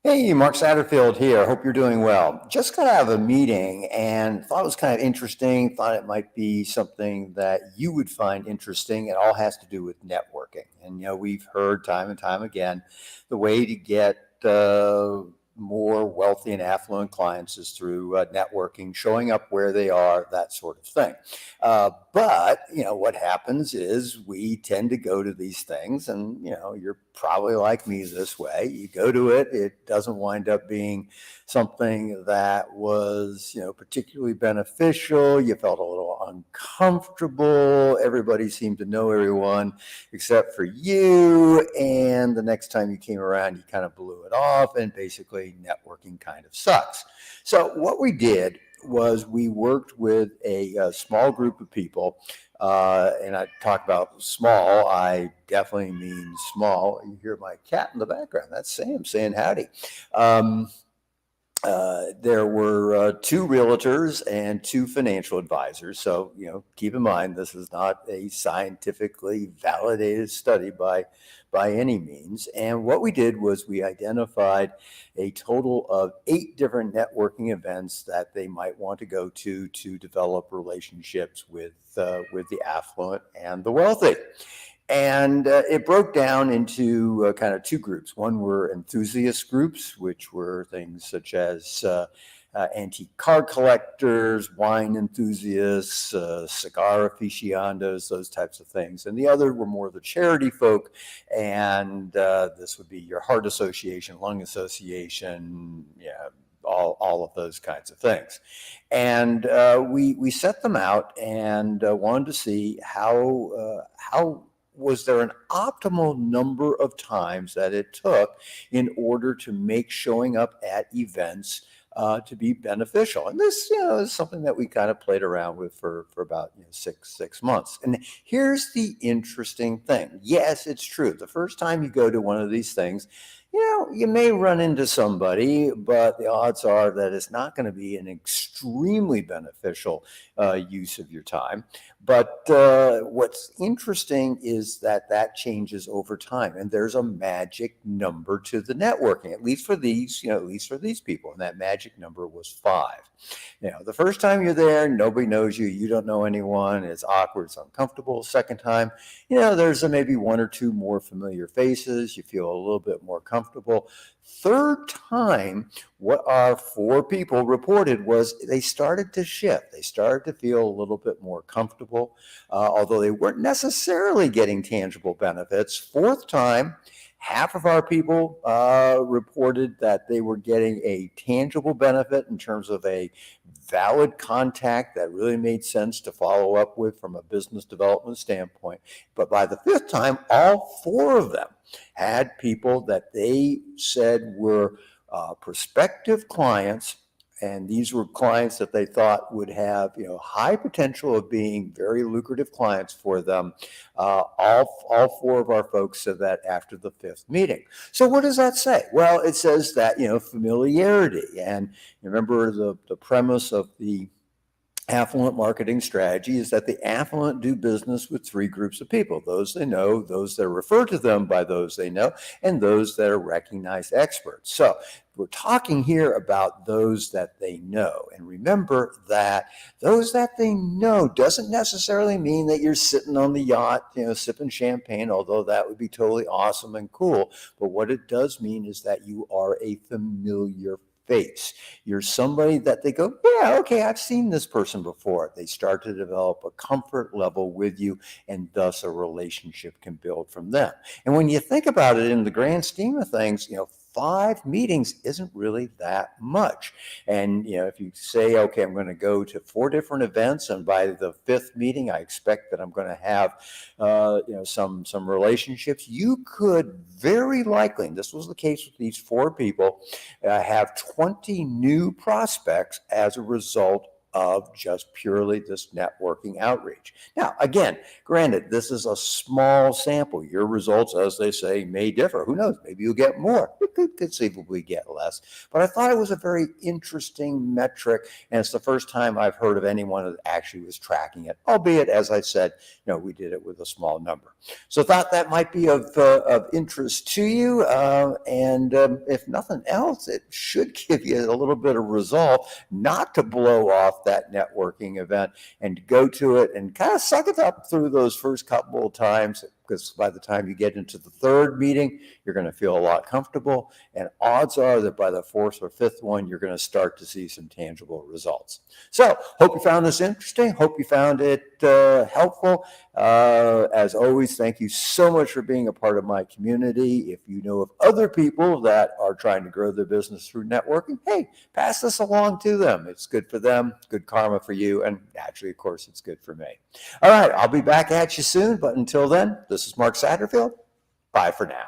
Hey, Mark Satterfield here. Hope you're doing well. Just got out of a meeting and thought it was kind of interesting. Thought it might be something that you would find interesting. It all has to do with networking. And, we've heard time and time again the way to get more wealthy and affluent clients is through networking, showing up where they are, that sort of thing. But what happens is we tend to go to these things, and, you're probably like me this way. You go to it, it doesn't wind up being something that was, particularly beneficial. You felt a little uncomfortable. Everybody seemed to know everyone except for you. And the next time you came around, you kind of blew it off, and basically networking kind of sucks. So what we did was we worked with a small group of people. And I talk about small, I definitely mean small. You hear my cat in the background. That's Sam saying howdy. There were two realtors and two financial advisors. So, keep in mind, this is not a scientifically validated study by any means. And what we did was we identified a total of 8 different networking events that they might want to go to develop relationships with the affluent and the wealthy. And it broke down into kind of 2 groups. One were enthusiast groups, which were things such as antique car collectors, wine enthusiasts, cigar aficionados, those types of things. And the other were more the charity folk. And this would be your heart association, lung association, all of those kinds of things. And we set them out and wanted to see how was there an optimal number of times that it took in order to make showing up at events to be beneficial. And this, is something that we kind of played around with for about 6 months. And here's the interesting thing. Yes, it's true. The first time you go to one of these things, you may run into somebody, but the odds are that it's not going to be an extremely beneficial use of your time. But what's interesting is that changes over time, and there's a magic number to the networking, at least for these people, and that magic number was 5. The first time you're there, nobody knows you, you don't know anyone, it's awkward, it's uncomfortable. Second time, there's maybe 1 or 2 more familiar faces, you feel a little bit more comfortable. Third time, what our 4 people reported was they started to shift. They started to feel a little bit more comfortable, although they weren't necessarily getting tangible benefits. Fourth time, half of our people reported that they were getting a tangible benefit in terms of a valid contact that really made sense to follow up with from a business development standpoint. But by the 5th time, all 4 of them had people that they said were prospective clients, and these were clients that they thought would have high potential of being very lucrative clients for them. All 4 of our folks said that after the 5th meeting. So what does that say? Well, it says that familiarity, and remember the premise of the affluent marketing strategy is that the affluent do business with 3 groups of people: those they know, those that refer to them by those they know, and those that are recognized experts. So we're talking here about those that they know. And remember that those that they know doesn't necessarily mean that you're sitting on the yacht, sipping champagne, although that would be totally awesome and cool. But what it does mean is that you are a familiar face. You're somebody that they go, yeah, okay, I've seen this person before. They start to develop a comfort level with you, and thus a relationship can build from them. And when you think about it in the grand scheme of things, 5 meetings isn't really that much. And if you say, okay, I'm going to go to 4 different events, and by the 5th meeting I expect that I'm going to have some relationships, you could very likely, and this was the case with these 4 people, have 20 new prospects as a result of just purely this networking outreach. Now, again, granted, this is a small sample. Your results, as they say, may differ. Who knows? Maybe you'll get more. You could conceivably get less. But I thought it was a very interesting metric, and it's the first time I've heard of anyone that actually was tracking it, albeit, as I said, we did it with a small number. So thought that might be of interest to you. And if nothing else, it should give you a little bit of resolve not to blow off that networking event and go to it and kind of suck it up through those first couple of times, because by the time you get into the third meeting, you're going to feel a lot comfortable. And odds are that by the fourth or fifth one, you're going to start to see some tangible results. So hope you found this interesting. Hope you found it helpful. As always, thank you so much for being a part of my community. If you know of other people that are trying to grow their business through networking, hey, pass this along to them. It's good for them, good karma for you, and naturally, of course, it's good for me. All right, I'll be back at you soon, but until then, this is Mark Satterfield. Bye for now.